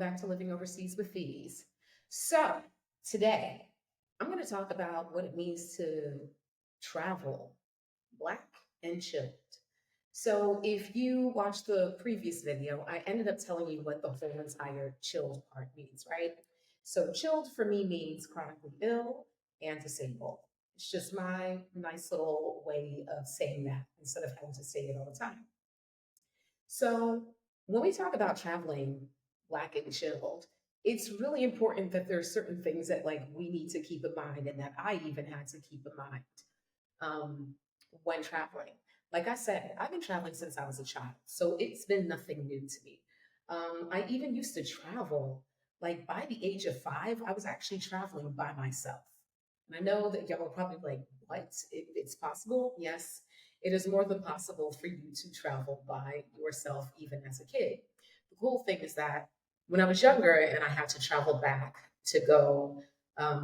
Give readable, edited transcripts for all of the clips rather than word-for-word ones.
back to Living Overseas with Fees. So, today I'm going to talk about what it means to travel black and chilled. So, if you watched the previous video, I ended up telling you what the whole entire chilled part means, right? So, chilled for me means chronically ill and disabled. It's just my nice little way of saying that instead of having to say it all the time. So, when we talk about traveling black and chilled, it's really important that there are certain things that we need to keep in mind and that I even had to keep in mind um, when traveling. Like I said, I've been traveling since I was a child, so it's been nothing new to me. I even used to travel, like by the age of 5, I was actually traveling by myself. And I know that y'all are probably like, what? It's possible? Yes, it is more than possible for you to travel by yourself, even as a kid. The cool thing is that when I was younger and I had to travel back to go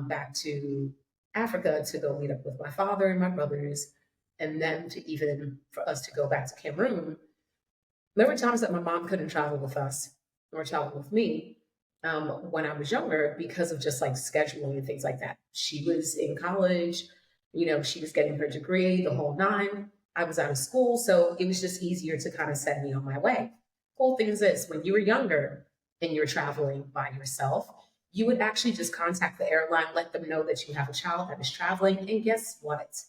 back to Africa to go meet up with my father and my brothers, and then to even for us to go back to Cameroon, there were times that my mom couldn't travel with us or travel with me when I was younger because of just like scheduling and things like that. She was in college, she was getting her degree, the whole nine. I was out of school, so it was just easier to kind of send me on my way. Cool thing is this: when you were younger and you're traveling by yourself, you would actually just contact the airline, let them know that you have a child that is traveling, and guess what?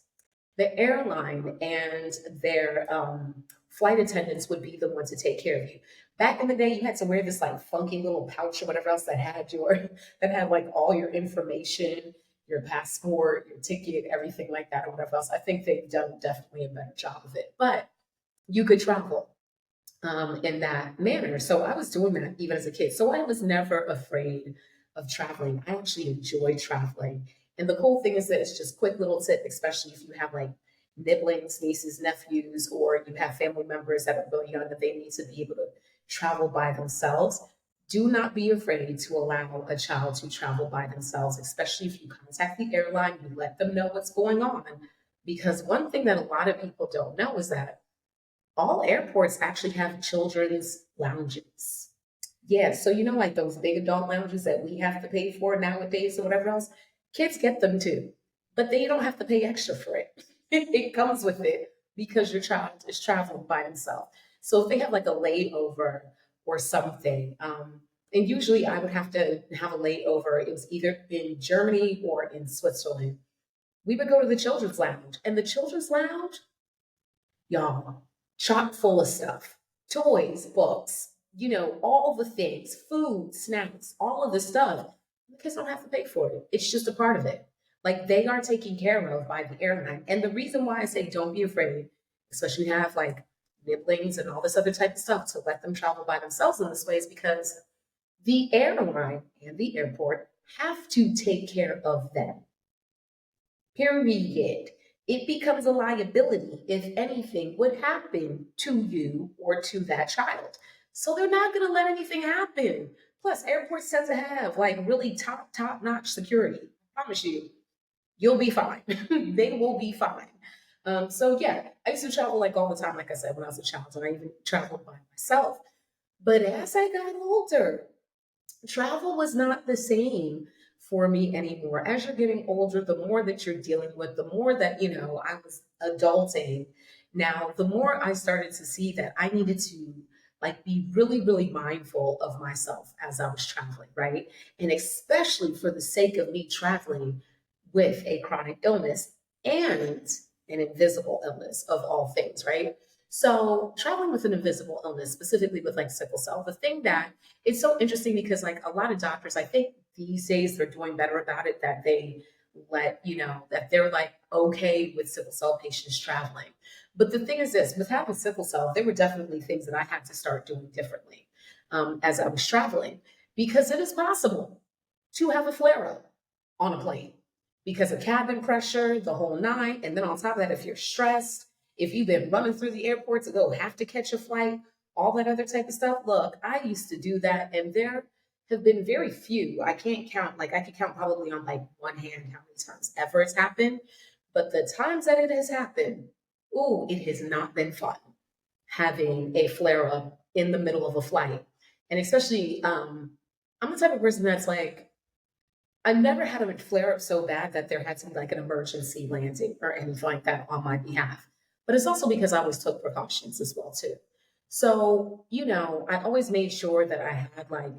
The airline and their flight attendants would be the one to take care of you. Back in the day, you had to wear this like funky little pouch or whatever else that had that had like all your information, your passport, your ticket, everything like that, or whatever else. I think they've done definitely a better job of it, but you could travel in that manner. So I was doing that even as a kid. So I was never afraid of traveling. I actually enjoy traveling. And the cool thing is that it's just quick little tip, especially if you have like nibblings, nieces, nephews, or you have family members that are really young that they need to be able to travel by themselves. Do not be afraid to allow a child to travel by themselves, especially if you contact the airline, you let them know what's going on. Because one thing that a lot of people don't know is that all airports actually have children's lounges. Yeah, so like those big adult lounges that we have to pay for nowadays or whatever else, kids get them too, but they don't have to pay extra for it. It comes with it because your child is traveling by himself. So if they have like a layover or something, and usually I would have to have a layover. It was either in Germany or in Switzerland. We would go to the children's lounge, and the children's lounge, y'all, chock full of stuff: toys, books, all the things, food, snacks, all of the stuff. The kids don't have to pay for it. It's just a part of it. Like they are taken care of by the airline. And the reason why I say don't be afraid, especially when you have like nibblings and all this other type of stuff, to let them travel by themselves in this way is because the airline and the airport have to take care of them. Period. It becomes a liability if anything would happen to you or to that child. So they're not going to let anything happen. Plus, airports tend to have like really top notch security. I promise you, you'll be fine. They will be fine. So yeah, I used to travel like all the time, like I said, when I was a child, and I even traveled by myself. But as I got older, travel was not the same for me anymore. As you're getting older, the more that you're dealing with, the more that, I was adulting. Now, the more I started to see that I needed to like be really, really mindful of myself as I was traveling, right? And especially for the sake of me traveling with a chronic illness and an invisible illness of all things, right? So traveling with an invisible illness, specifically with like sickle cell, the thing that it's so interesting because like a lot of doctors, I think these days they're doing better about it, that they that they're like okay with sickle cell patients traveling. But the thing is this: with having sickle cell, there were definitely things that I had to start doing differently as I was traveling, because it is possible to have a flare up on a plane because of cabin pressure, the whole nine. And then on top of that, if you're stressed, if you've been running through the airport to go have to catch a flight, all that other type of stuff. Look, I used to do that, and there have been very few. I can't count, like I could count probably on like one hand how many times ever it's happened. But the times that it has happened, ooh, it has not been fun having a flare up in the middle of a flight. And especially I'm the type of person that's like, I never had a flare up so bad that there had to be like an emergency landing or anything like that on my behalf. But it's also because I always took precautions as well too. So, I always made sure that I had like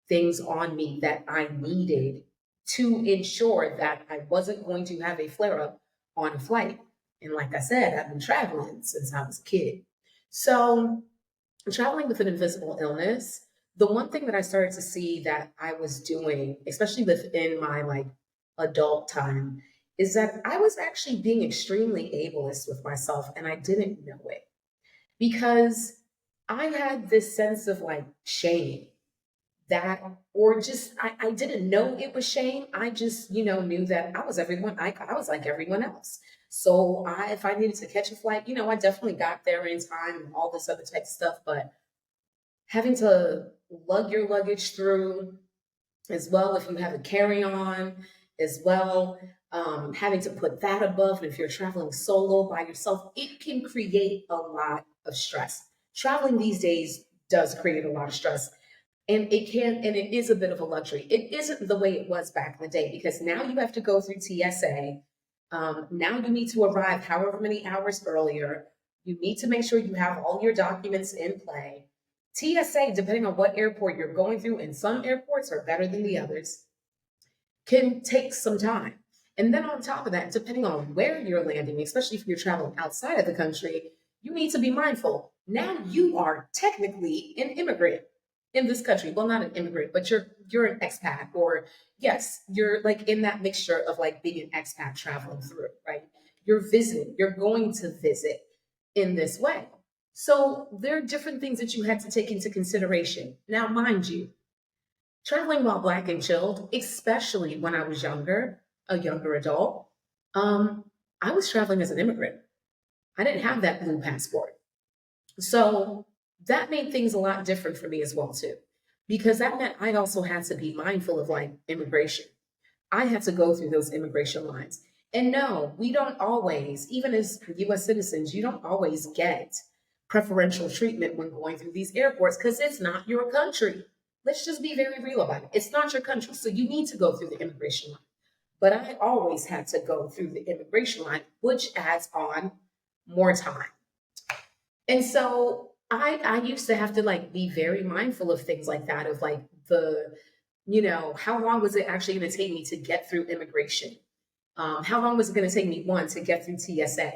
things on me that I needed to ensure that I wasn't going to have a flare up on a flight. And like I said, I've been traveling since I was a kid. So traveling with an invisible illness, the one thing that I started to see that I was doing, especially within my like adult time, is that I was actually being extremely ableist with myself and I didn't know it because I had this sense of like shame that, or just I didn't know it was shame. I just, knew that I was everyone, I was like everyone else. So if I needed to catch a flight, I definitely got there in time and all this other type of stuff. But having to lug your luggage through as well if you have a carry-on as well, having to put that above, and if you're traveling solo by yourself, it can create a lot of stress. Traveling these days does create a lot of stress, and it is a bit of a luxury. It isn't the way it was back in the day because now you have to go through TSA. Now you need to arrive however many hours earlier. You need to make sure you have all your documents in play. TSA, depending on what airport you're going through, and some airports are better than the others, can take some time. And then on top of that, depending on where you're landing, especially if you're traveling outside of the country, you need to be mindful. Now you are technically an immigrant in this country. Well, not an immigrant, but you're an expat, or yes, you're like in that mixture of like being an expat traveling through, right? You're visiting, you're going to visit in this way. So there are different things that you had to take into consideration. Now, mind you, traveling while black and chilled, especially when I was younger, a younger adult, um, I was traveling as an immigrant. I didn't have that blue passport. So that made things a lot different for me as well too. Because that meant I also had to be mindful of like immigration. I had to go through those immigration lines. And no, we don't always, even as US citizens, you don't always get preferential treatment when going through these airports because it's not your country. Let's just be very real about it. It's not your country. So you need to go through the immigration line. But I always had to go through the immigration line, which adds on more time. And so I used to have to like be very mindful of things like that, of like how long was it actually going to take me to get through immigration? How long was it going to take me, one, to get through TSA,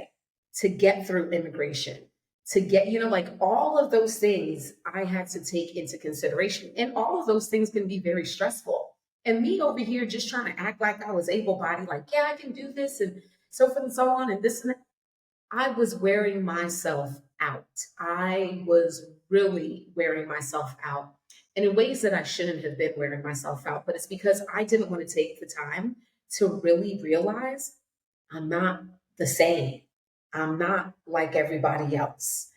to get through immigration, to get, like all of those things I had to take into consideration. And all of those things can be very stressful. And me over here just trying to act like I was able bodied, like, yeah, I can do this and so forth and so on and this and that. I was wearing myself out. I was really wearing myself out, and in ways that I shouldn't have been wearing myself out. But it's because I didn't want to take the time to really realize I'm not the same. I'm not like everybody else.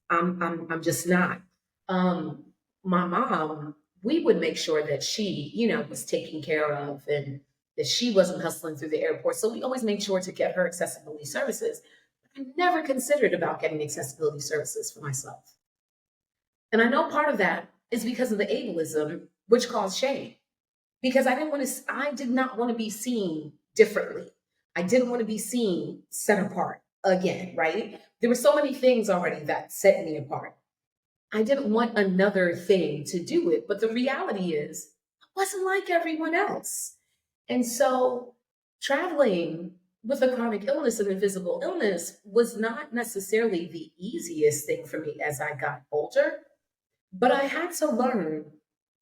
I'm just not. Um, my mom, we would make sure that she, was taken care of and that she wasn't hustling through the airport. So we always made sure to get her accessibility services. I never considered about getting accessibility services for myself. And I know part of that is because of the ableism, which caused shame. Because I did not want to be seen differently. I didn't want to be seen set apart again, right? There were so many things already that set me apart. I didn't want another thing to do it. But the reality is, I wasn't like everyone else. And so traveling with a chronic illness, an invisible illness, was not necessarily the easiest thing for me as I got older, but I had to learn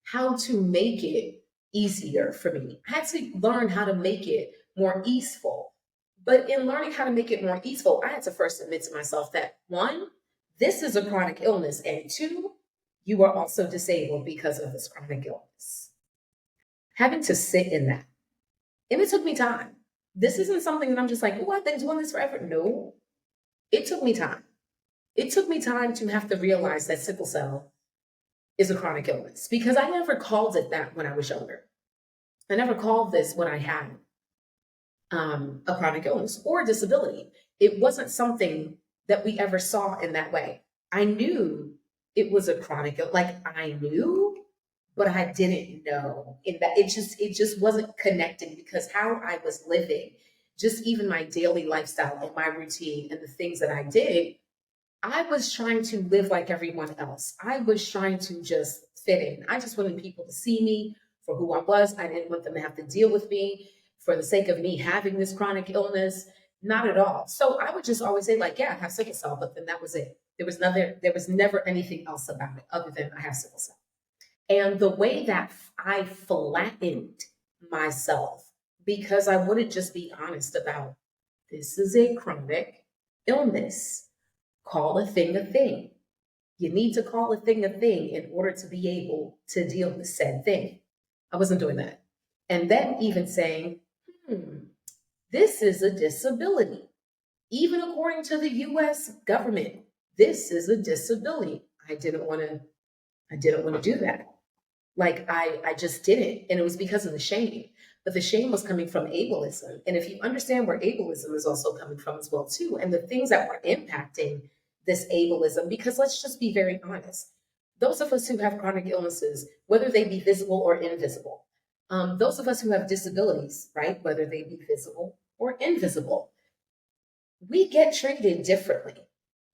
how to make it easier for me. I had to learn how to make it more easeful. But in learning how to make it more easeful, I had to first admit to myself that one, this is a chronic illness, and two, you are also disabled because of this chronic illness. Having to sit in that. And it took me time. This isn't something that I'm just like, oh, I've been doing this forever. No, it took me time. It took me time to have to realize that sickle cell is a chronic illness because I never called it that when I was younger. I never called this when I had a chronic illness or a disability. It wasn't something that we ever saw in that way. I knew it was a chronic, like I knew, but I didn't know in that it just wasn't connecting because how I was living, just even my daily lifestyle and my routine and the things that I did, I was trying to live like everyone else. I was trying to just fit in. I just wanted people to see me for who I was. I didn't want them to have to deal with me for the sake of me having this chronic illness. Not at all. So I would just always say, like, yeah, I have sickle cell, but then that was it. There was never anything else about it other than I have sickle cell. And the way that I flattened myself, because I wouldn't just be honest about this is a chronic illness. Call a thing a thing. You need to call a thing in order to be able to deal with said thing. I wasn't doing that. And then even saying, this is a disability. Even according to the US government, this is a disability. I didn't want to do that. Like I just didn't. And it was because of the shame. But the shame was coming from ableism. And if you understand where ableism is also coming from as well, too, and the things that were impacting this ableism, because let's just be very honest. Those of us who have chronic illnesses, whether they be visible or invisible, those of us who have disabilities, right, whether they be visible or invisible, we get treated differently.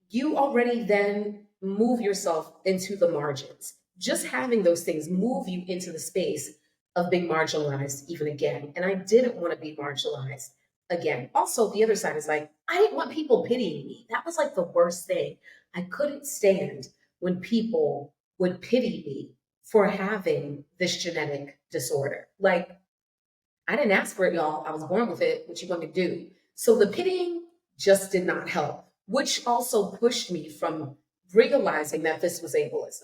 You already then move yourself into the margins. Just having those things move you into the space of being marginalized even again. And I didn't want to be marginalized again. Also, the other side is like, I didn't want people pitying me. That was like the worst thing. I couldn't stand when people would pity me for having this genetic disorder. Like, I didn't ask for it, y'all. I was born with it. What you want me to do? So the pitying just did not help, which also pushed me from realizing that this was ableism,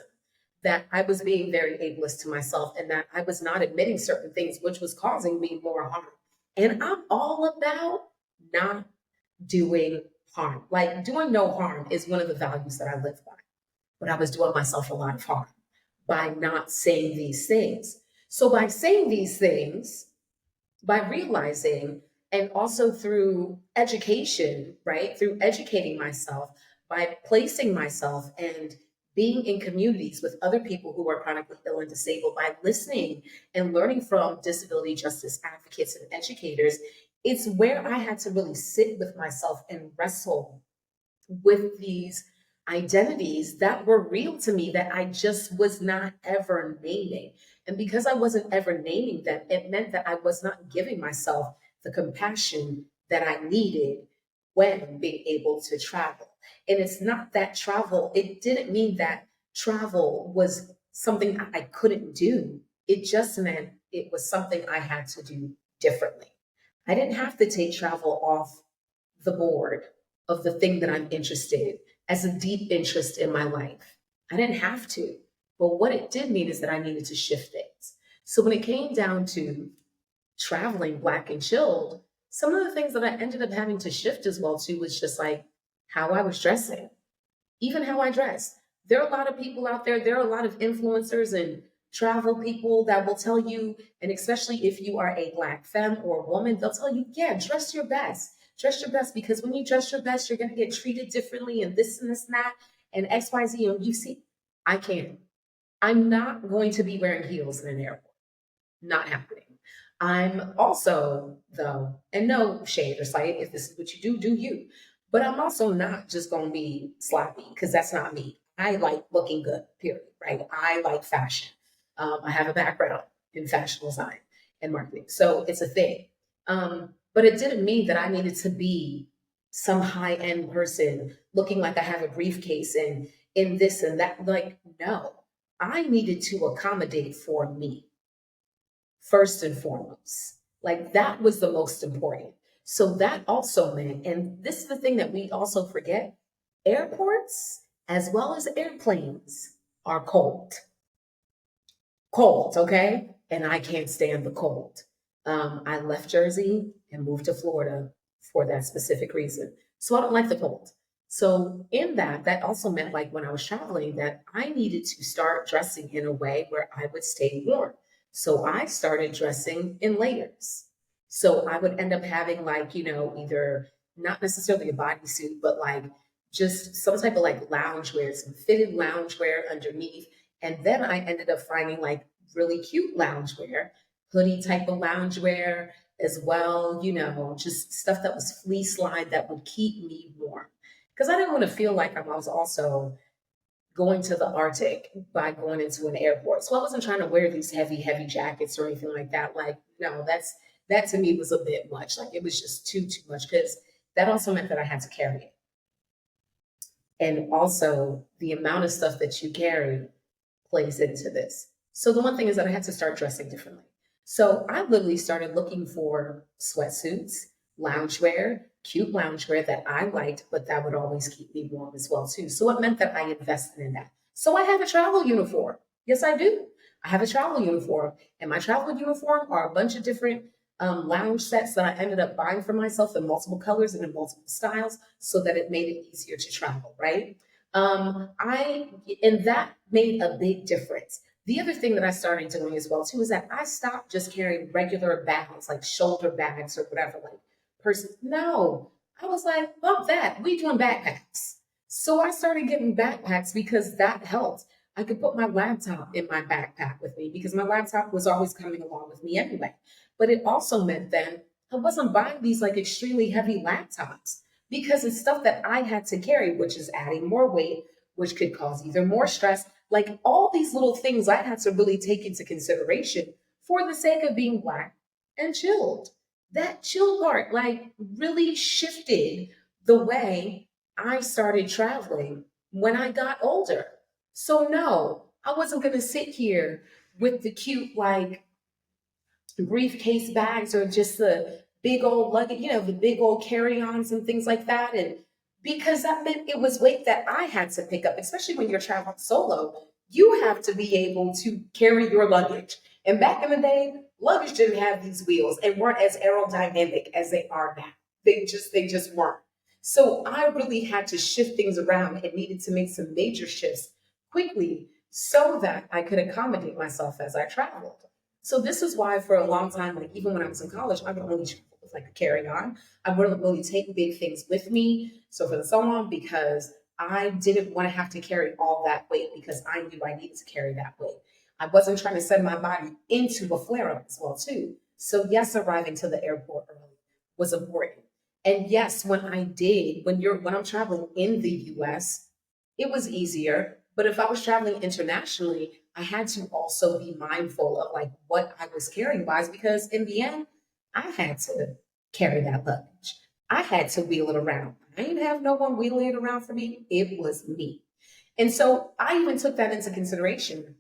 that I was being very ableist to myself, and that I was not admitting certain things, which was causing me more harm. And I'm all about not doing harm. Like doing no harm is one of the values that I live by. But I was doing myself a lot of harm by not saying these things. So by saying these things, by realizing and also through education, right? Through educating myself, by placing myself and being in communities with other people who are chronically ill and disabled, by listening and learning from disability justice advocates and educators, it's where I had to really sit with myself and wrestle with these identities that were real to me that I just was not ever naming. And because I wasn't ever naming them, it meant that I was not giving myself the compassion that I needed when being able to travel. And it's not that travel, it didn't mean that travel was something I couldn't do. It just meant it was something I had to do differently. I didn't have to take travel off the board of the thing that I'm interested in as a deep interest in my life. I didn't have to. But what it did mean is that I needed to shift things. So when it came down to traveling black and chilled, some of the things that I ended up having to shift as well too was just like how I was dressing, even how I dress. There are a lot of people out there, there are a lot of influencers and travel people that will tell you, and especially if you are a black femme or a woman, they'll tell you, yeah, dress your best. Dress your best because when you dress your best, you're going to get treated differently and this and this and that and XYZ. And you see, I can't. I'm not going to be wearing heels in an airport. Not happening. I'm also, though, and no shade or slight, if this is what you do, do you. But I'm also not just going to be sloppy because that's not me. I like looking good, period, right? I like fashion. I have a background in fashion design and marketing. So it's a thing. But it didn't mean that I needed to be some high end person looking like I have a briefcase and in this and that. Like, no, I needed to accommodate for me first and foremost. Like that was the most important. So that also meant, and this is the thing that we also forget, airports as well as airplanes are cold. Cold, okay? And I can't stand the cold. I left Jersey and moved to Florida for that specific reason. So I don't like the cold. So in that, that also meant like when I was traveling that I needed to start dressing in a way where I would stay warm. So I started dressing in layers. So I would end up having like, either not necessarily a bodysuit, but like just some type of like loungewear, some fitted loungewear underneath. And then I ended up finding like really cute loungewear, hoodie type of loungewear as well, just stuff that was fleece lined that would keep me warm. Because I didn't want to feel like I was also going to the Arctic by going into an airport. So I wasn't trying to wear these heavy, heavy jackets or anything like that. Like, no, that to me was a bit much. Like it was just too much because that also meant that I had to carry it. And also the amount of stuff that you carry plays into this. So the one thing is that I had to start dressing differently. So I literally started looking for sweatsuits, loungewear, cute loungewear that I liked, but that would always keep me warm as well too. So it meant that I invested in that. So I have a travel uniform. Yes, I do. I have a travel uniform, and my travel uniform are a bunch of different lounge sets that I ended up buying for myself in multiple colors and in multiple styles, so that it made it easier to travel. Right. I and that made a big difference. The other thing that I started doing as well too is that I stopped just carrying regular bags, like shoulder bags or whatever, like person. No, I was like, bump that. We doing backpacks. So I started getting backpacks because that helped. I could put my laptop in my backpack with me because my laptop was always coming along with me anyway. But it also meant then I wasn't buying these like extremely heavy laptops because it's stuff that I had to carry, which is adding more weight, which could cause either more stress. Like all these little things I had to really take into consideration for the sake of being Black and chilled. That chill part, like, really shifted the way I started traveling when I got older. So, no, I wasn't going to sit here with the cute, like, briefcase bags or just the big old luggage, the big old carry-ons and things like that. And because that meant it was weight that I had to pick up, especially when you're traveling solo, you have to be able to carry your luggage. And back in the day, luggage didn't have these wheels and weren't as aerodynamic as they are now. They just weren't. So I really had to shift things around and needed to make some major shifts quickly so that I could accommodate myself as I traveled. So this is why for a long time, like even when I was in college, I would only travel with like a carry-on. I wouldn't really take big things with me. So for the so on, because I didn't want to have to carry all that weight because I knew I needed to carry that weight. I wasn't trying to send my body into a flare-up as well, too. So yes, arriving to the airport early was important. And yes, when I'm traveling in the US, it was easier. But if I was traveling internationally, I had to also be mindful of like what I was carrying wise because in the end, I had to carry that luggage. I had to wheel it around. I didn't have no one wheeling it around for me. It was me. And so I even took that into consideration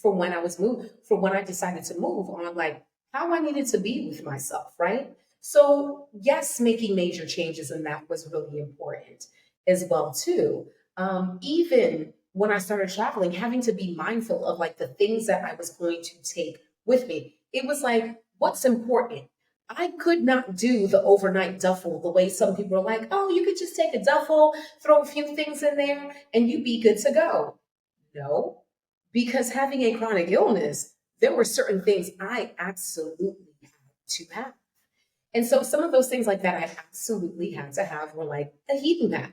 for when I decided to move on, like how I needed to be with myself, right? So yes, making major changes in that was really important as well too. Even when I started traveling, having to be mindful of like the things that I was going to take with me. It was like, what's important? I could not do the overnight duffel the way some people are like, oh, you could just take a duffel, throw a few things in there, and you'd be good to go. No, because having a chronic illness, there were certain things I absolutely had to have. And so some of those things like that I absolutely had to have were like a heating pad.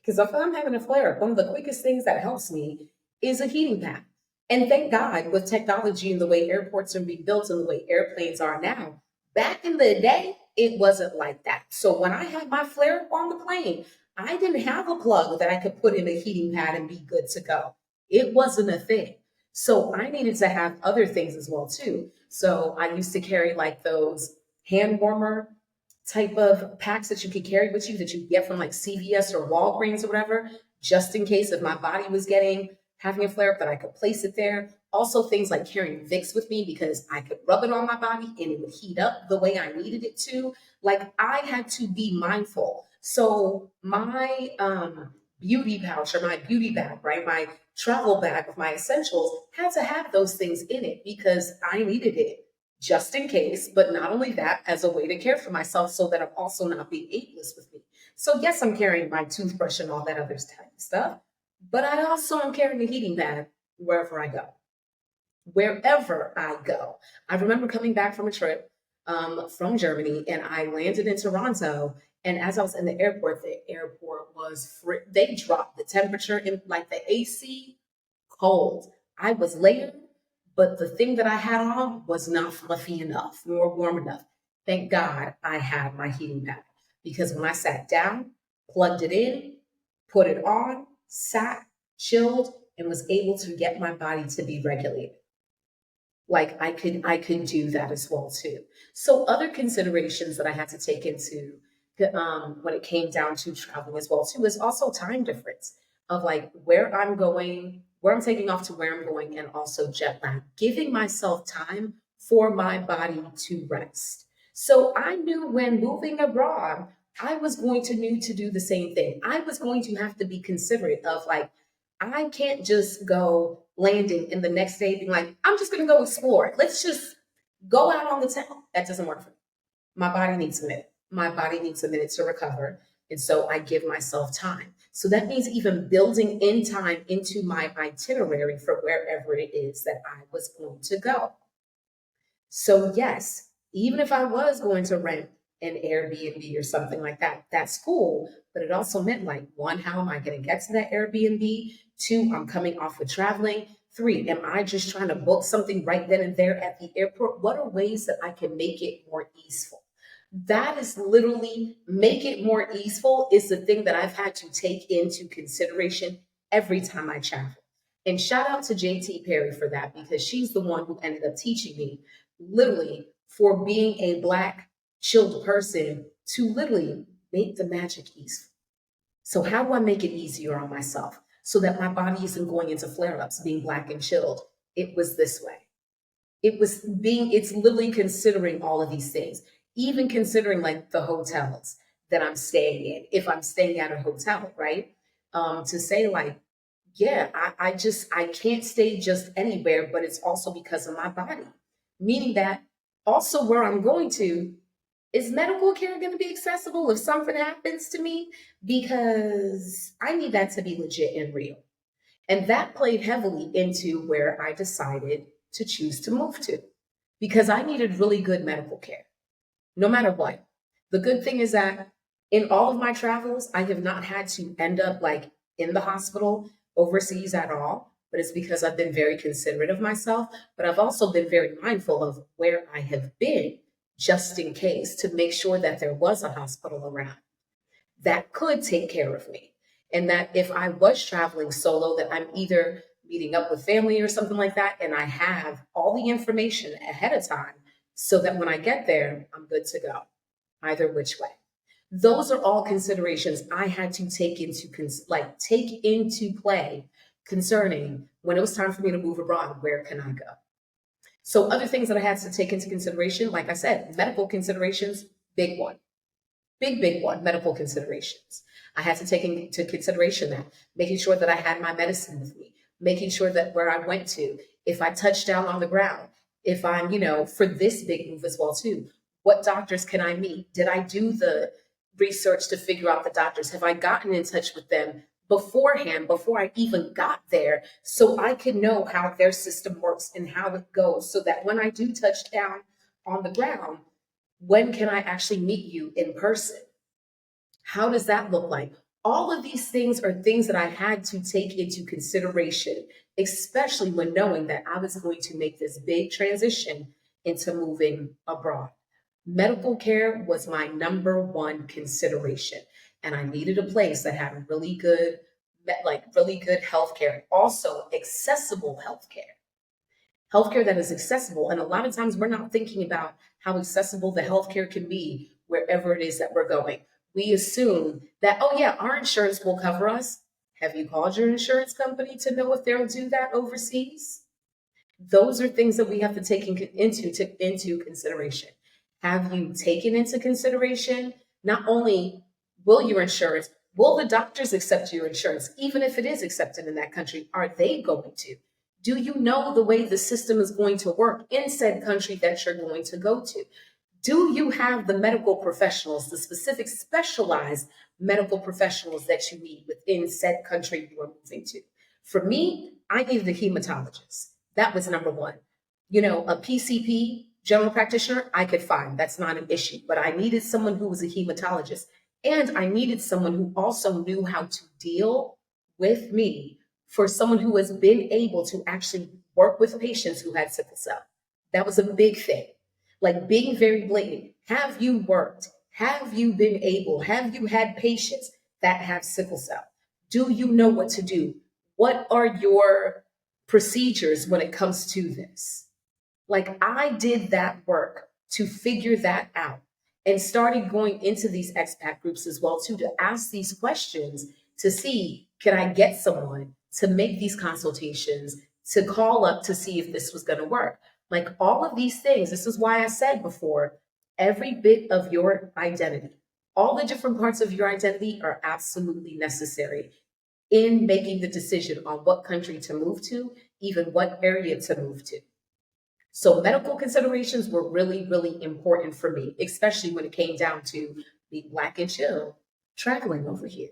Because if I'm having a flare up, one of the quickest things that helps me is a heating pad. And thank God with technology and the way airports are being built and the way airplanes are now, back in the day, it wasn't like that. So when I had my flare up on the plane, I didn't have a plug that I could put in a heating pad and be good to go. It wasn't a thing. So I needed to have other things as well too. So I used to carry like those hand warmer type of packs that you could carry with you that you get from like CVS or Walgreens or whatever, just in case if my body was having a flare up that I could place it there. Also things like carrying Vicks with me because I could rub it on my body and it would heat up the way I needed it to. Like I had to be mindful. So my beauty pouch or my beauty bag, right? My travel bag with my essentials had to have those things in it because I needed it just in case, but not only that, as a way to care for myself so that I'm also not being ableist with me. So yes, I'm carrying my toothbrush and all that other type of stuff, but I also am carrying a heating pad wherever I go. Wherever I go. I remember coming back from a trip from Germany and I landed in Toronto. And as I was in the airport was they dropped the temperature in like the AC cold. I was layered, but the thing that I had on was not fluffy enough nor warm enough. Thank God I had my heating pad, because when I sat down, plugged it in, put it on, sat, chilled, and was able to get my body to be regulated. Like I could do that as well too. So other considerations that I had to take into when it came down to traveling as well too is also time difference of like where I'm going, where I'm taking off to where I'm going, and also jet lag, giving myself time for my body to rest. So I knew when moving abroad, I was going to need to do the same thing. I was going to have to be considerate of like, I can't just go landing and the next day being like, I'm just going to go explore. Let's just go out on the town. That doesn't work for me. My body needs a minute. My body needs a minute to recover. And so I give myself time. So that means even building in time into my itinerary for wherever it is that I was going to go. So, yes, even if I was going to rent an Airbnb or something like that, that's cool. But it also meant like, one, how am I going to get to that Airbnb? Two, I'm coming off of traveling. Three, am I just trying to book something right then and there at the airport? What are ways that I can make it more easeful? That is literally make it more easeful is the thing that I've had to take into consideration every time I travel. And shout out to JT Perry for that, because she's the one who ended up teaching me literally for being a Black chilled person to literally make the magic easy. So how do I make it easier on myself so that my body isn't going into flare-ups being Black and chilled? It was this way. It's literally considering all of these things, even considering like the hotels that I'm staying in. If I'm staying at a hotel, right? To say like, yeah, I can't stay just anywhere, but it's also because of my body. Meaning that also where I'm going to, is medical care going to be accessible if something happens to me? Because I need that to be legit and real. And that played heavily into where I decided to choose to move to, because I needed really good medical care, no matter what. The good thing is that in all of my travels, I have not had to end up like in the hospital overseas at all. But it's because I've been very considerate of myself. But I've also been very mindful of where I have been, just in case, to make sure that there was a hospital around that could take care of me. And that if I was traveling solo, that I'm either meeting up with family or something like that, and I have all the information ahead of time so that when I get there, I'm good to go, either which way. Those are all considerations I had to take into play concerning when it was time for me to move abroad, where can I go? So other things that I had to take into consideration, like I said, medical considerations, big one. Big one, medical considerations. I had to take into consideration that, making sure that I had my medicine with me, making sure that where I went to, if I touched down on the ground, if I'm, for this big move as well too, what doctors can I meet? Did I do the research to figure out the doctors? Have I gotten in touch with them beforehand, before I even got there, so I could know how their system works and how it goes, so that when I do touch down on the ground, when can I actually meet you in person? How does that look like? All of these things are things that I had to take into consideration, especially when knowing that I was going to make this big transition into moving abroad. Medical care was my number one consideration. And I needed a place that had really good healthcare, also accessible healthcare that is accessible. And a lot of times we're not thinking about how accessible the healthcare can be wherever it is that we're going. We assume that, oh yeah, our insurance will cover us. Have you called your insurance company to know if they'll do that overseas? Those are things that we have to take into consideration. Have you taken into consideration not only will the doctors accept your insurance, even if it is accepted in that country? Are they going to? Do you know the way the system is going to work in said country that you're going to go to? Do you have the medical professionals, the specific specialized medical professionals that you need within said country you are moving to? For me, I needed a hematologist. That was number one. A PCP, general practitioner, I could find. That's not an issue. But I needed someone who was a hematologist. And I needed someone who also knew how to deal with me, for someone who has been able to actually work with patients who had sickle cell. That was a big thing. Like being very blatant. Have you worked? Have you been able? Have you had patients that have sickle cell? Do you know what to do? What are your procedures when it comes to this? Like I did that work to figure that out and started going into these expat groups as well too to ask these questions to see, can I get someone to make these consultations, to call up to see if this was going to work? Like all of these things, this is why I said before, every bit of your identity, all the different parts of your identity are absolutely necessary in making the decision on what country to move to, even what area to move to. So medical considerations were really, really important for me, especially when it came down to being Black and chill, traveling over here.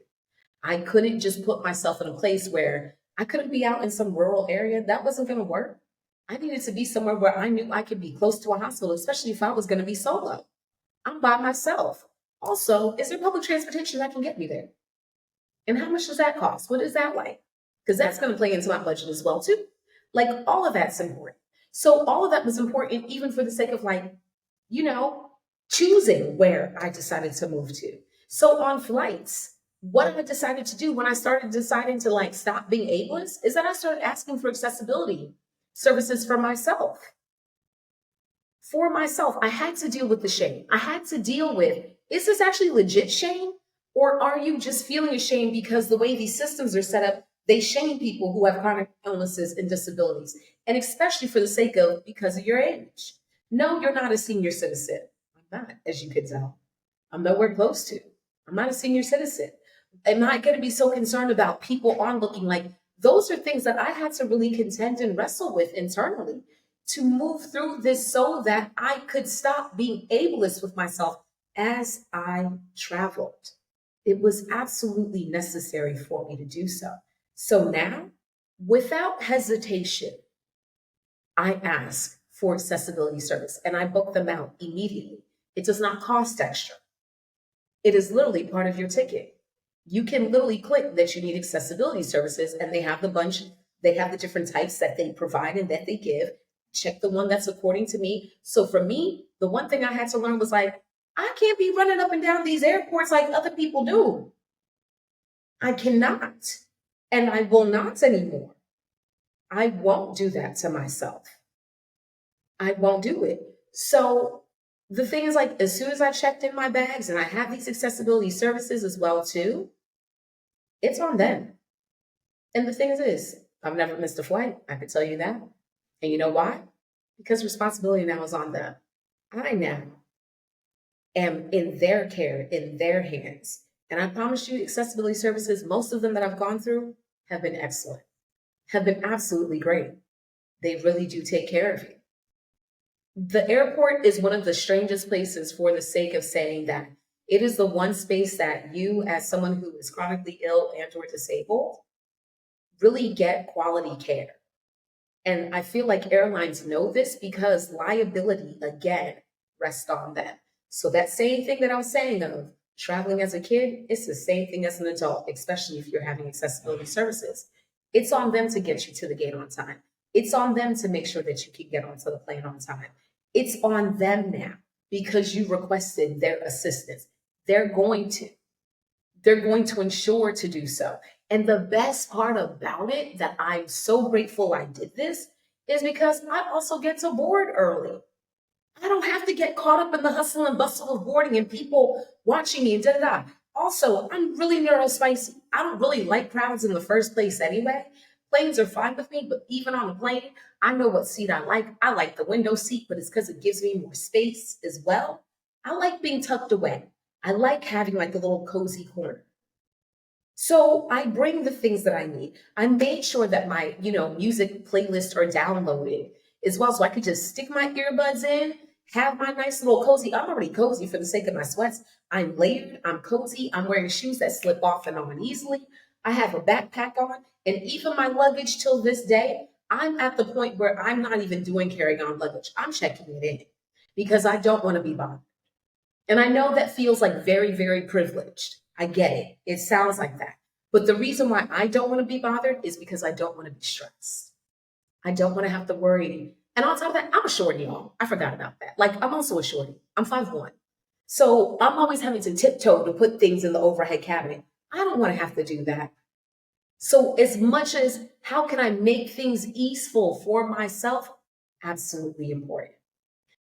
I couldn't just put myself in a place where I couldn't be out in some rural area. That wasn't going to work. I needed to be somewhere where I knew I could be close to a hospital, especially if I was going to be solo. I'm by myself. Also, is there public transportation that can get me there? And how much does that cost? What is that like? Because that's going to play into my budget as well, too. Like all of that's important. So all of that was important, even for the sake of like, choosing where I decided to move to. So on flights, what I decided to do when I started deciding to like stop being ableist is that I started asking for accessibility services for myself. For myself, I had to deal with the shame. I had to deal with, is this actually legit shame? Or are you just feeling ashamed because the way these systems are set up, they shame people who have chronic illnesses and disabilities, and especially for the sake of because of your age. No, you're not a senior citizen. I'm not, as you can tell. I'm nowhere close to. I'm not a senior citizen. Am I going to be so concerned about people onlooking? Like those are things that I had to really contend and wrestle with internally to move through this so that I could stop being ableist with myself as I traveled. It was absolutely necessary for me to do so. So now, without hesitation, I ask for accessibility service and I book them out immediately. It does not cost extra. It is literally part of your ticket. You can literally click that you need accessibility services and they have the different types that they provide and that they give. Check the one that's according to me. So for me, the one thing I had to learn was like, I can't be running up and down these airports like other people do. I cannot. And I will not anymore. I won't do that to myself. I won't do it. So the thing is like, as soon as I checked in my bags and I have these accessibility services as well too, it's on them. And the thing is this, I've never missed a flight. I can tell you that. And you know why? Because responsibility now is on them. I now am in their care, in their hands. And I promise you, accessibility services, most of them that I've gone through have been excellent, have been absolutely great. They really do take care of you. The airport is one of the strangest places for the sake of saying that it is the one space that you, as someone who is chronically ill and or disabled, really get quality care. And I feel like airlines know this because liability, again, rests on them. So that same thing that I was saying of traveling as a kid, it's the same thing as an adult, especially if you're having accessibility services. It's on them to get you to the gate on time. It's on them to make sure that you can get onto the plane on time. It's on them now because you requested their assistance. They're going to ensure to do so. And the best part about it that I'm so grateful I did this is because I also get to board early. I don't have to get caught up in the hustle and bustle of boarding and people watching me and da-da-da. Also, I'm really neurospicy. I don't really like crowds in the first place anyway. Planes are fine with me, but even on a plane, I know what seat I like. I like the window seat, but it's because it gives me more space as well. I like being tucked away. I like having like a little cozy corner. So I bring the things that I need. I made sure that my, music playlists are downloaded as well. So I could just stick my earbuds in, have my nice little cozy. I'm already cozy for the sake of my sweats. I'm layered, I'm cozy. I'm wearing shoes that slip off and on easily. I have a backpack on, and even my luggage till this day, I'm at the point where I'm not even doing carrying on luggage. I'm checking it in because I don't want to be bothered. And I know that feels like very, very privileged. I get it. It sounds like that. But the reason why I don't want to be bothered is because I don't want to be stressed. I don't want to have to worry. And on top of that, I'm a shorty, y'all. I forgot about that. Like, I'm also a shorty. I'm 5'1". So I'm always having to tiptoe to put things in the overhead cabinet. I don't want to have to do that. So, as much as how can I make things easeful for myself, absolutely important.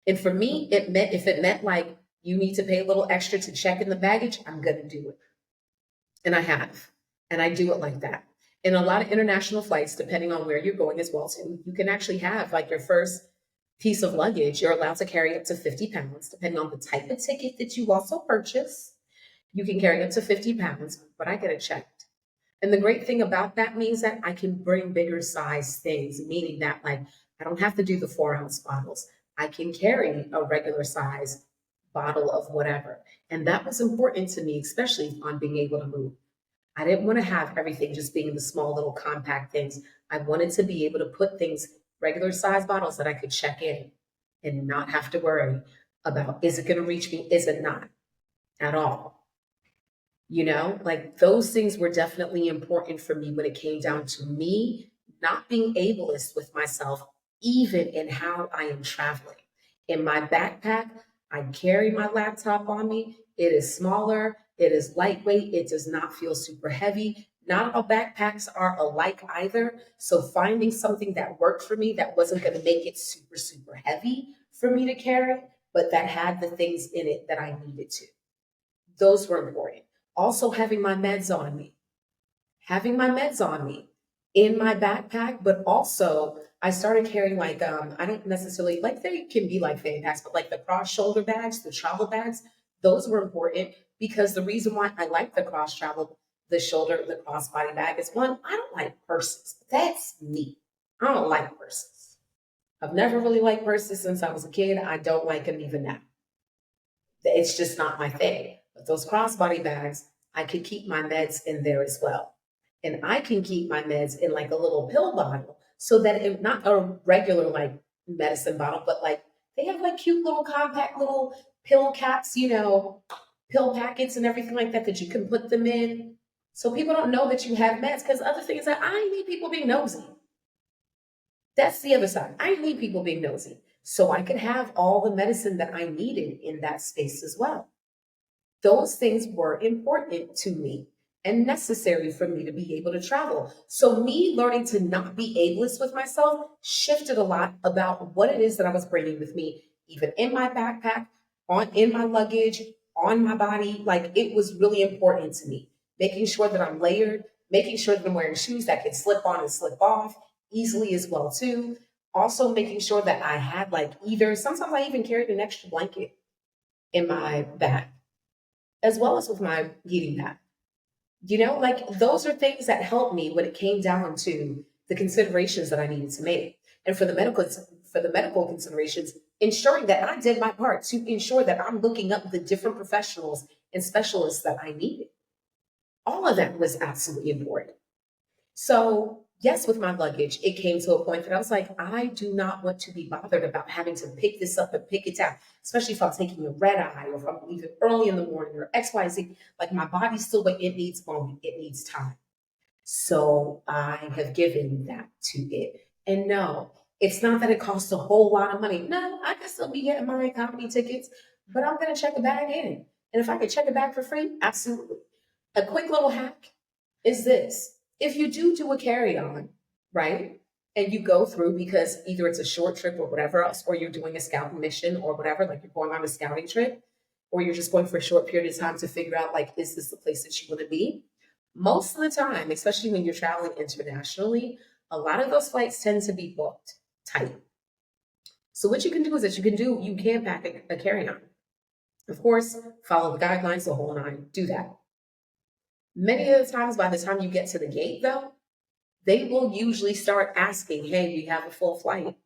And for me, it meant if it meant like you need to pay a little extra to check in the baggage, I'm going to do it. And I have. And I do it like that. In a lot of international flights, depending on where you're going as well, too, you can actually have like your first piece of luggage, you're allowed to carry up to 50 pounds, depending on the type of ticket that you also purchase. You can carry up to 50 pounds, but I get it checked. And the great thing about that means that I can bring bigger size things, meaning that like I don't have to do the 4-ounce bottles. I can carry a regular size bottle of whatever. And that was important to me, especially on being able to move. I didn't want to have everything just being the small little compact things. I wanted to be able to put things, regular size bottles that I could check in and not have to worry about is it going to reach me? Is it not at all? Like those things were definitely important for me when it came down to me not being ableist with myself, even in how I am traveling. In my backpack, I carry my laptop on me. It is smaller, it is lightweight, it does not feel super heavy. Not all backpacks are alike either. So finding something that worked for me that wasn't going to make it super, super heavy for me to carry, but that had the things in it that I needed to. Those were important. Also, having my meds on me in my backpack, but also I started carrying like, I don't necessarily like they can be like fanny packs, but like the cross shoulder bags, the travel bags, those were important because the reason why I like the cross body bag is one, I don't like purses. That's me. I don't like purses. I've never really liked purses since I was a kid. I don't like them even now. It's just not my thing. But those crossbody bags, I could keep my meds in there as well. And I can keep my meds in like a little pill bottle so that it not a regular like medicine bottle, but like they have like cute little compact little pill caps, pill packets and everything like that that you can put them in. So people don't know that you have meds because other things that I need people being nosy. That's the other side. I need people being nosy so I could have all the medicine that I needed in that space as well. Those things were important to me and necessary for me to be able to travel. So me learning to not be ableist with myself shifted a lot about what it is that I was bringing with me, even in my backpack, in my luggage, on my body. Like it was really important to me, making sure that I'm layered, making sure that I'm wearing shoes that can slip on and slip off easily as well too. Also making sure that I had like either sometimes I even carried an extra blanket in my bag as well as with my heating pad. Like those are things that helped me when it came down to the considerations that I needed to make. And for the medical considerations, ensuring that I did my part to ensure that I'm looking up the different professionals and specialists that I needed. All of that was absolutely important. So, yes, with my luggage, it came to a point that I was like, I do not want to be bothered about having to pick this up and pick it down, especially if I'm taking a red eye or if I'm leaving early in the morning or XYZ. Like my body's still, but it needs moment, it needs time. So I have given that to it. And no, it's not that it costs a whole lot of money. No, I can still be getting my economy tickets, but I'm going to check a bag in. And if I could check a bag for free, absolutely. A quick little hack is this. If you do a carry on, right? And you go through because either it's a short trip or whatever else, or you're doing a scouting mission or whatever, like you're going on a scouting trip, or you're just going for a short period of time to figure out, like, is this the place that you want to be? Most of the time, especially when you're traveling internationally, a lot of those flights tend to be booked tight. So what you can do is that you can pack a carry-on. Of course, follow the guidelines, the whole nine, do that. Many of the times, by the time you get to the gate, though, they will usually start asking, hey, we have a full flight.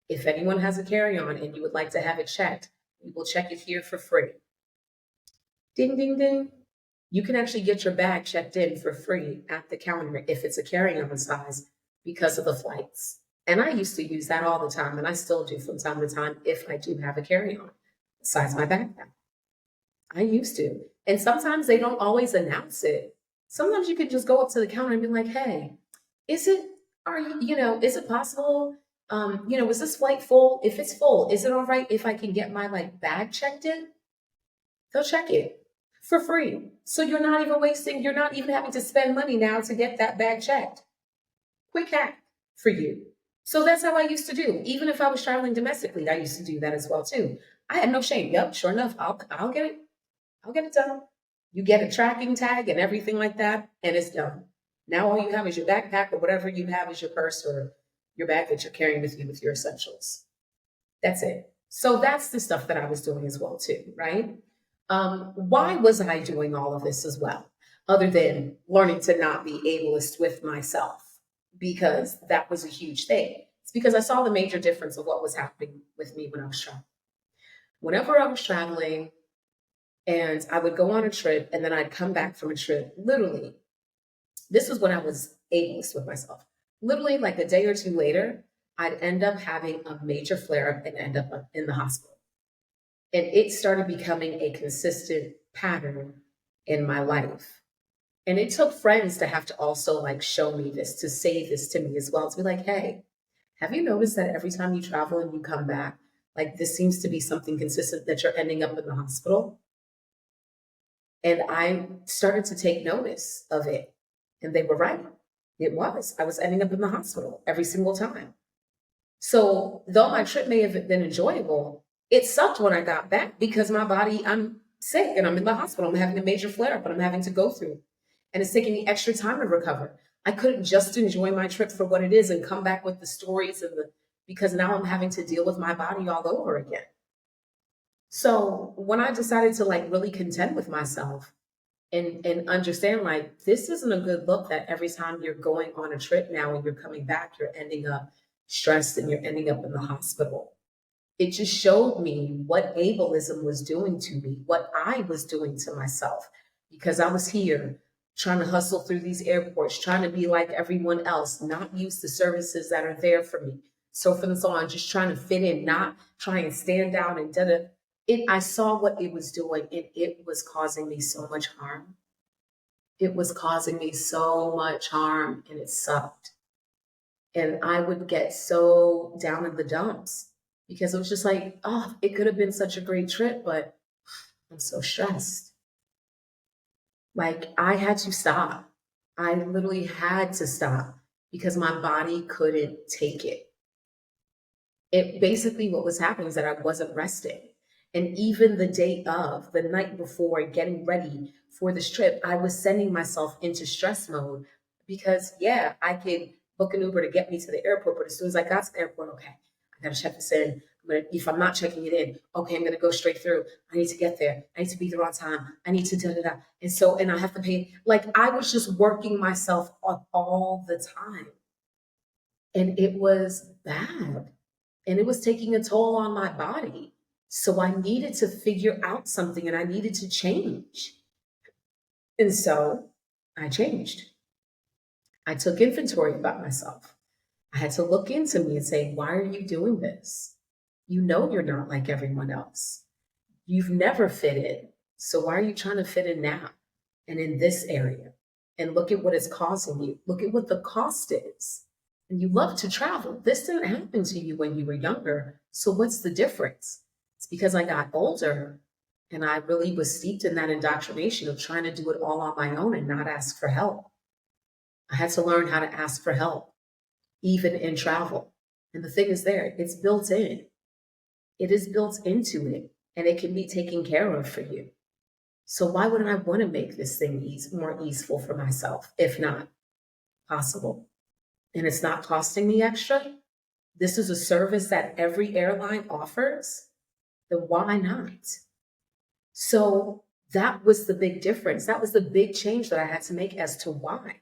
If anyone has a carry-on and you would like to have it checked, we will check it here for free. Ding, ding, ding. You can actually get your bag checked in for free at the counter if it's a carry-on size because of the flights. And I used to use that all the time, and I still do from time to time if I do have a carry-on besides my backpack. I used to. And sometimes they don't always announce it. Sometimes you could just go up to the counter and be like, hey, is it possible is this flight full? If it's full, is it all right if I can get my like bag checked in? They'll check it for free. So you're not even having to spend money now to get that bag checked. Quick hack for you. So that's how I used to do. Even if I was traveling domestically, I used to do that as well too. I had no shame. Yep, sure enough, I'll get it. I'll get it done. You get a tracking tag and everything like that, and it's done. Now all you have is your backpack or whatever you have is your purse or your bag that you're carrying with you with your essentials. That's it. So that's the stuff that I was doing as well too, right? Why was I doing all of this as well, other than learning to not be ableist with myself? Because that was a huge thing. It's because I saw the major difference of what was happening with me when I was traveling. Whenever I was traveling and I would go on a trip and then I'd come back from a trip, literally, this was when I was ableist with myself. Literally, like a day or two later, I'd end up having a major flare up and end up in the hospital. And it started becoming a consistent pattern in my life. And it took friends to have to also like show me this, to say this to me as well, to be like, hey, have you noticed that every time you travel and you come back, like this seems to be something consistent that you're ending up in the hospital? And I started to take notice of it. And they were right. It was. I was ending up in the hospital every single time. So though my trip may have been enjoyable, it sucked when I got back because my body, I'm sick and I'm in the hospital. I'm having a major flare up and I'm having to go through. And it's taking me extra time to recover. I couldn't just enjoy my trip for what it is and come back with the stories because now I'm having to deal with my body all over again. So when I decided to like really contend with myself and understand like this isn't a good look that every time you're going on a trip now and you're coming back, you're ending up stressed and you're ending up in the hospital. It just showed me what ableism was doing to me, what I was doing to myself, because I was here trying to hustle through these airports, trying to be like everyone else, not use the services that are there for me. So for so on, just trying to fit in, not try and stand out and I saw what it was doing and it was causing me so much harm. It was causing me so much harm and it sucked. And I would get so down in the dumps because it was just like, oh, it could have been such a great trip, but I'm so stressed. Like I had to stop. I literally had to stop because my body couldn't take it. It basically what was happening is that I wasn't resting. And even the night before, getting ready for this trip, I was sending myself into stress mode because, yeah, I could book an Uber to get me to the airport. But as soon as I got to the airport, okay, I got to check this in. If I'm not checking it in, okay, I'm going to go straight through. I need to get there. I need to be there on time. I need to da da da. And I have to pay. Like I was just working myself up all the time. And it was bad. And it was taking a toll on my body. So I needed to figure out something and I needed to change. And so I changed. I took inventory about myself. I had to look into me and say, why are you doing this? You know you're not like everyone else. You've never fit in. So why are you trying to fit in now and in this area? And look at what it's causing you. Look at what the cost is. And you love to travel. This didn't happen to you when you were younger. So what's the difference? It's because I got older and I really was steeped in that indoctrination of trying to do it all on my own and not ask for help. I had to learn how to ask for help, even in travel. And the thing is there, it's built in. It is built into it and it can be taken care of for you. So why wouldn't I want to make this thing more easeful for myself, if not possible? And it's not costing me extra. This is a service that every airline offers. Then why not? So that was the big difference. That was the big change that I had to make as to why.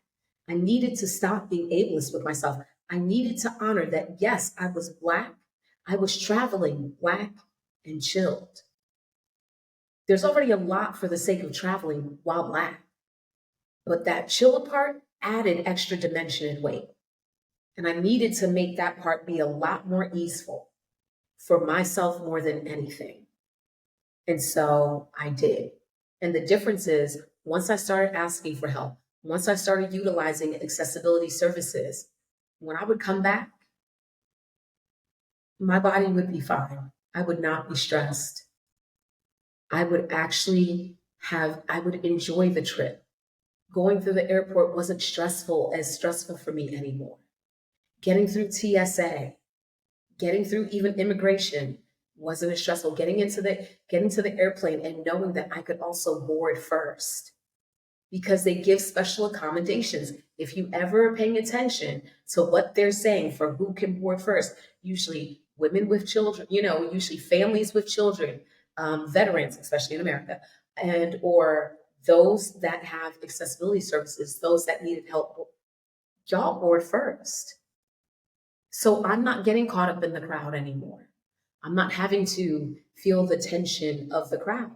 I needed to stop being ableist with myself. I needed to honor that, yes, I was Black. I was traveling Black and chilled. There's already a lot for the sake of traveling while Black. But that chill part added extra dimension and weight. And I needed to make that part be a lot more easeful for myself more than anything. And so I did. And the difference is once I started asking for help, once I started utilizing accessibility services, when I would come back, my body would be fine. I would not be stressed. I would actually I would enjoy the trip. Going through the airport wasn't as stressful for me anymore. Getting through TSA, getting through even immigration wasn't as stressful. Getting to the airplane and knowing that I could also board first because they give special accommodations. If you ever are paying attention to what they're saying for who can board first, usually women with children, usually families with children, veterans, especially in America, and or those that have accessibility services, those that needed help, y'all board first. So I'm not getting caught up in the crowd anymore. I'm not having to feel the tension of the crowd.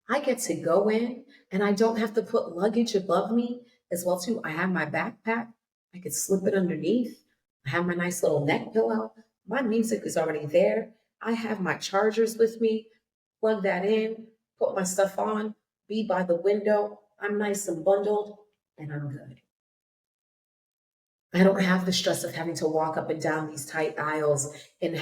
I get to go in and I don't have to put luggage above me as well too. I have my backpack. I could slip it underneath. I have my nice little neck pillow. My music is already there. I have my chargers with me. Plug that in, put my stuff on, be by the window. I'm nice and bundled and I'm good. I don't have the stress of having to walk up and down these tight aisles and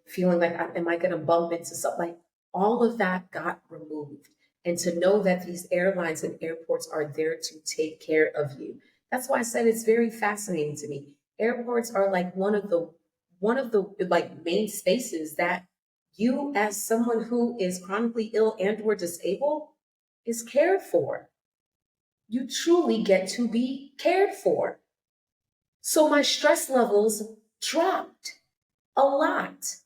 feeling like, am I going to bump into something? Like all of that got removed. And to know that these airlines and airports are there to take care of you. That's why I said it's very fascinating to me. Airports are like one of the like main spaces that you as someone who is chronically ill and or disabled is cared for. You truly get to be cared for. So my stress levels dropped a lot.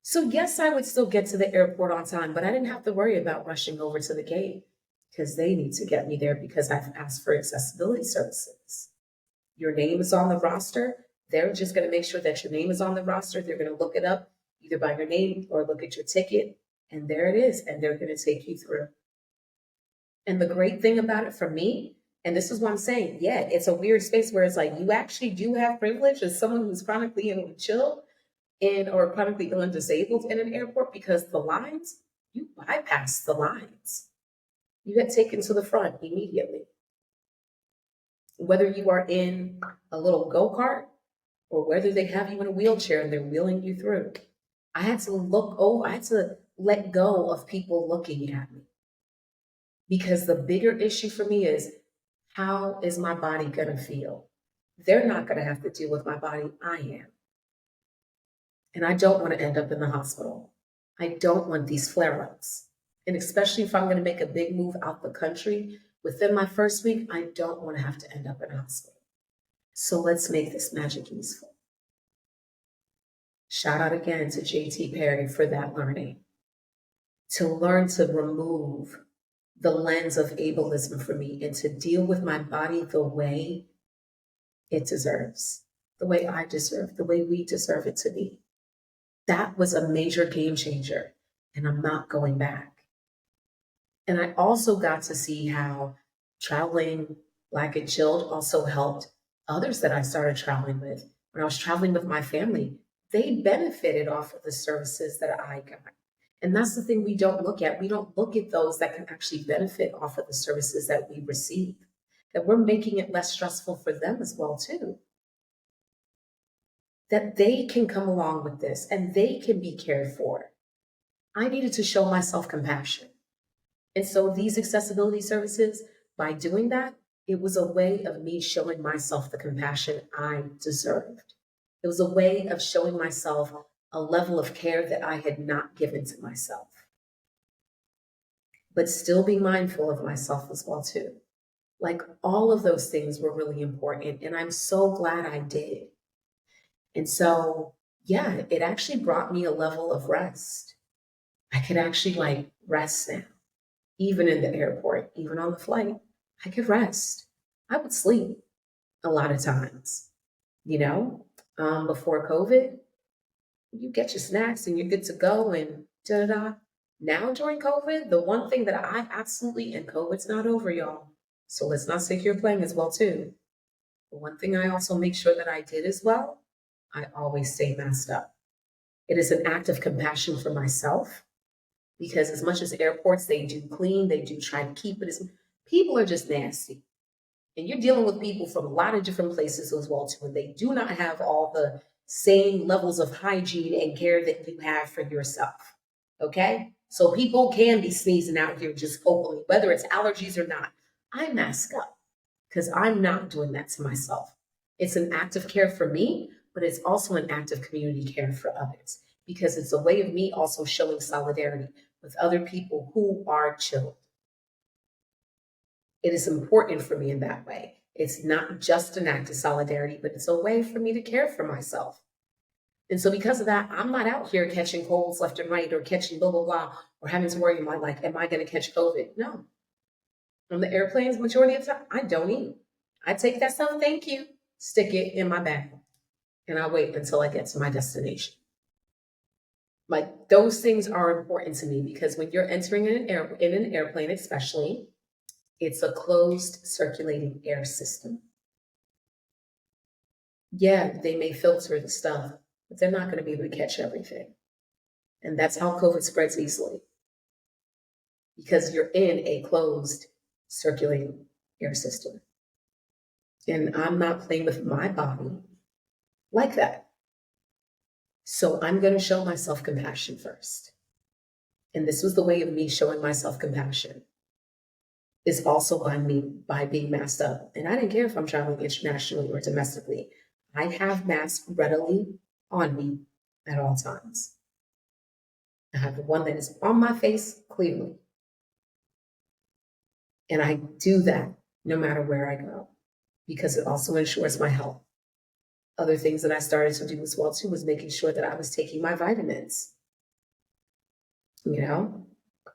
So yes, I would still get to the airport on time, but I didn't have to worry about rushing over to the gate because they need to get me there because I've asked for accessibility services. Your name is on the roster. They're just going to make sure that your name is on the roster. They're going to look it up either by your name or look at your ticket. And there it is. And they're going to take you through. And the great thing about it for me, and this is what I'm saying, yeah, it's a weird space where it's like you actually do have privilege as someone who's chronically ill and chill or chronically ill and disabled in an airport because the lines, you bypass the lines. You get taken to the front immediately. Whether you are in a little go-kart or whether they have you in a wheelchair and they're wheeling you through. I had to let go of people looking at me. Because the bigger issue for me is how is my body going to feel? They're not going to have to deal with my body. I am. And I don't want to end up in the hospital. I don't want these flare ups. And especially if I'm going to make a big move out the country within my first week, I don't want to have to end up in a hospital. So let's make this magic easeful. Shout out again to JT Perry for that learning. To learn to remove the lens of ableism for me and to deal with my body the way it deserves, the way I deserve, the way we deserve it to be. That was a major game changer, and I'm not going back. And I also got to see how traveling Black and Chilled also helped others that I started traveling with. When I was traveling with my family, they benefited off of the services that I got. And that's the thing we don't look at. We don't look at those that can actually benefit off of the services that we receive, that we're making it less stressful for them as well, too. That they can come along with this and they can be cared for. I needed to show myself compassion. And so these accessibility services, by doing that, it was a way of me showing myself the compassion I deserved. It was a way of showing myself a level of care that I had not given to myself. But still be mindful of myself as well, too. Like all of those things were really important. And I'm so glad I did. And so, yeah, it actually brought me a level of rest. I could actually rest now, even in the airport, even on the flight. I could rest. I would sleep a lot of times, before COVID. You get your snacks and you're good to go and da-da-da. Now during COVID, the one thing that I absolutely, and COVID's not over, y'all. So let's not sit here playing as well too. The one thing I also make sure that I did as well, I always stay masked up. It is an act of compassion for myself because as much as airports, they do clean, they do try to keep it as, people are just nasty. And you're dealing with people from a lot of different places as well too, and they do not have all the same levels of hygiene and care that you have for yourself. Okay? So people can be sneezing out here just openly, whether it's allergies or not. I mask up because I'm not doing that to myself. It's an act of care for me, but it's also an act of community care for others because it's a way of me also showing solidarity with other people who are chilled. It is important for me in that way. It's not just an act of solidarity, but it's a way for me to care for myself. And so because of that, I'm not out here catching colds left and right or catching blah, blah, blah, or having to worry, am I going to catch COVID? No. On the airplanes, majority of the time, I don't eat. I take that stuff, thank you, stick it in my bag, and I wait until I get to my destination. Like those things are important to me because when you're entering in an airplane, especially, it's a closed circulating air system. Yeah, they may filter the stuff, but they're not going to be able to catch everything. And that's how COVID spreads easily. Because you're in a closed circulating air system. And I'm not playing with my body like that. So I'm going to show myself compassion first. And this was the way of me showing myself compassion. Is also by being masked up. And I didn't care if I'm traveling internationally or domestically. I have masks readily on me at all times. I have the one that is on my face clearly. And I do that no matter where I go because it also ensures my health. Other things that I started to do as well too was making sure that I was taking my vitamins,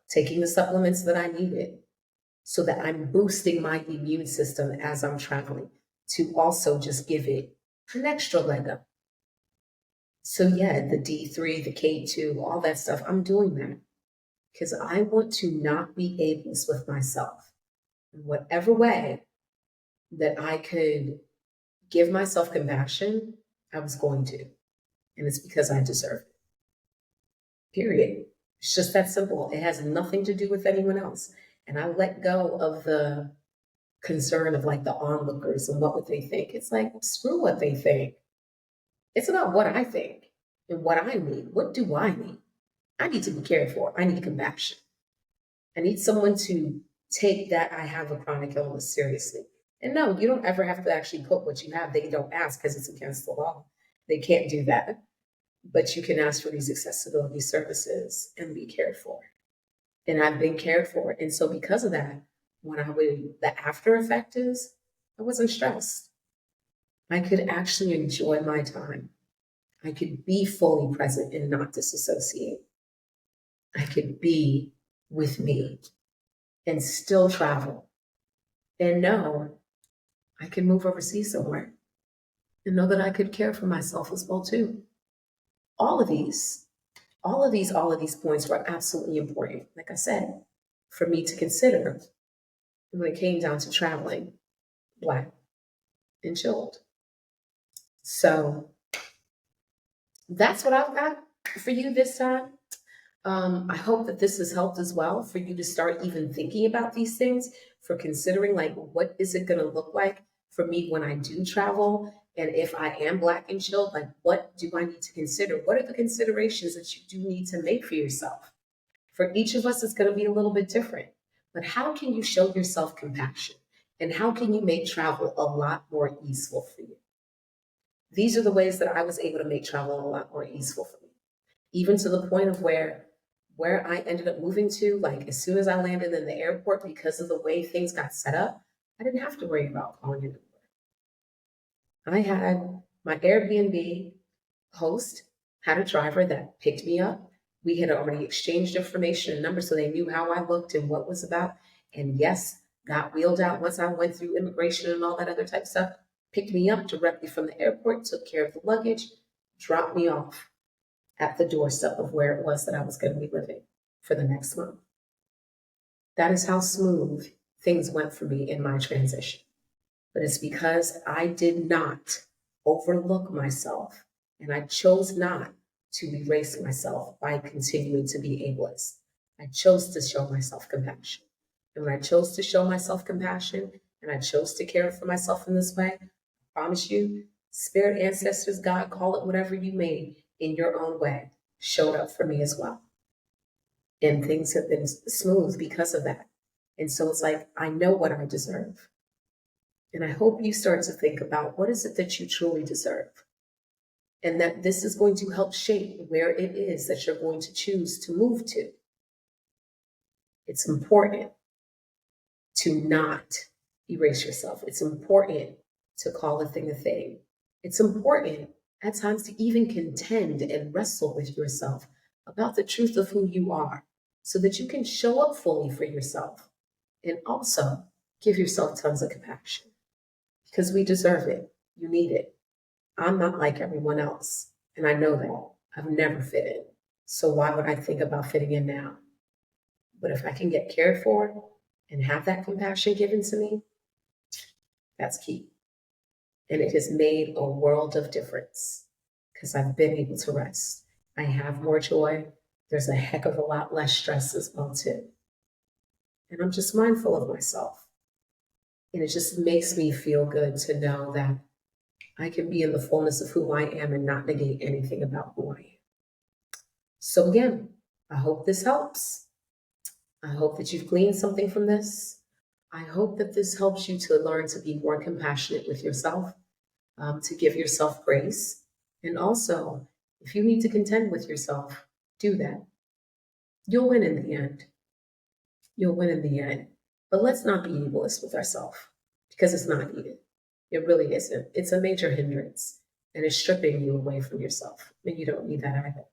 taking the supplements that I needed so that I'm boosting my immune system as I'm traveling to also just give it an extra leg up. So yeah, the D3, the K2, all that stuff, I'm doing that because I want to not be ableist with myself. In whatever way that I could give myself compassion, I was going to. And it's because I deserve it. Period. It's just that simple. It has nothing to do with anyone else. And I let go of the concern of like the onlookers and what would they think. It's like, screw what they think. It's about what I think and what I need. What do I need? I need to be cared for. I need compassion. I need someone to take that I have a chronic illness seriously. And no, you don't ever have to actually put what you have. They don't ask because it's against the law. They can't do that. But you can ask for these accessibility services and be cared for. And I've been cared for. And so because of that, the after effect is I wasn't stressed. I could actually enjoy my time. I could be fully present and not disassociate. I could be with me and still travel and know I can move overseas somewhere and know that I could care for myself as well too. All of these points were absolutely important, like I said, for me to consider when it came down to traveling Black and chilled. So that's what I've got for you this time. I hope that this has helped as well for you to start even thinking about these things, for considering like, what is it going to look like for me when I do travel? And if I am Black and chilled, like, what do I need to consider? What are the considerations that you do need to make for yourself? For each of us, it's going to be a little bit different. But how can you show yourself compassion? And how can you make travel a lot more easeful for you? These are the ways that I was able to make travel a lot more easeful for me. Even to the point of where I ended up moving to, like as soon as I landed in the airport, because of the way things got set up, I didn't have to worry about calling an Uber. I had my Airbnb host had a driver that picked me up. We had already exchanged information and numbers so they knew how I looked and what was about. And yes, got wheeled out once I went through immigration and all that other type of stuff. Picked me up directly from the airport, took care of the luggage, dropped me off at the doorstep of where it was that I was going to be living for the next month. That is how smooth things went for me in my transition. But it's because I did not overlook myself and I chose not to erase myself by continuing to be ableist. I chose to show myself compassion. And when I chose to show myself compassion and I chose to care for myself in this way, I promise you, Spirit, ancestors, God, call it whatever you may in your own way, showed up for me as well. And things have been smooth because of that. And so it's like, I know what I deserve. And I hope you start to think about what is it that you truly deserve? And that this is going to help shape where it is that you're going to choose to move to. It's important to not erase yourself. It's important to call a thing a thing. It's important at times to even contend and wrestle with yourself about the truth of who you are so that you can show up fully for yourself and also give yourself tons of compassion because we deserve it. You need it. I'm not like everyone else, and I know that. I've never fit in. So why would I think about fitting in now? But if I can get cared for and have that compassion given to me, that's key. And it has made a world of difference because I've been able to rest. I have more joy. There's a heck of a lot less stress as well, too. And I'm just mindful of myself. And it just makes me feel good to know that I can be in the fullness of who I am and not negate anything about who I am. So again, I hope this helps. I hope that you've gleaned something from this. I hope that this helps you to learn to be more compassionate with yourself, to give yourself grace. And also, if you need to contend with yourself, do that. You'll win in the end. You'll win in the end. But let's not be evilist with ourselves because it's not needed. It really isn't. It's a major hindrance and it's stripping you away from yourself. And you don't need that either.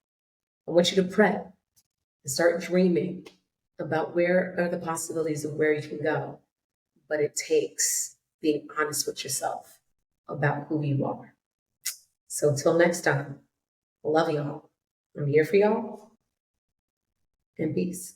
I want you to pray and start dreaming about where are the possibilities of where you can go. But it takes being honest with yourself about who you are. So till next time, I love y'all. I'm here for y'all. And peace.